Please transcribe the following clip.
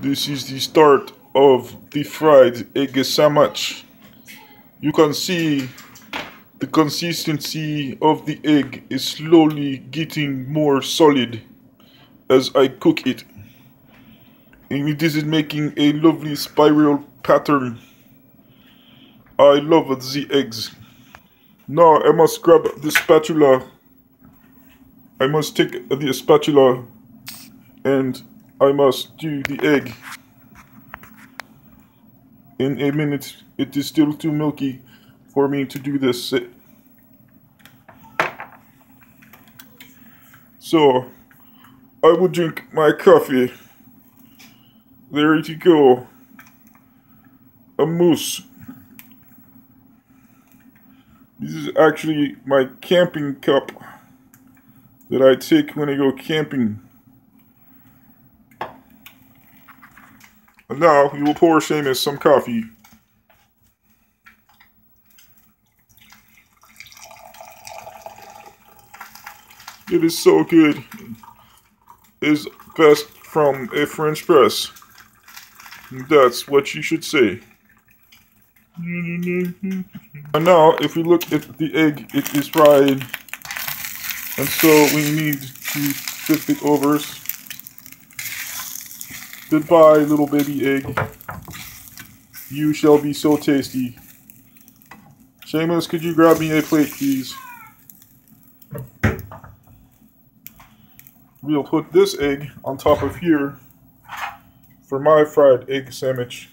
This is the start of the fried egg sandwich. You can see the consistency of the egg is slowly getting more solid as I cook it. And this is making a lovely spiral pattern. I love the eggs. Now I must grab the spatula. I must take the spatula and I must do the egg. In a minute, it is still too milky for me to do this. So, I will drink my coffee. There you go. A mousse. This is actually my camping cup that I take when I go camping. And now we will pour Seamus some coffee. It is so good. It's best from a French press. That's what you should say. And now, if we look at the egg, it is fried. And so we need to flip it over. Goodbye, little baby egg. You shall be so tasty. Seamus, could you grab me a plate, please? We'll put this egg on top of here for my fried egg sandwich.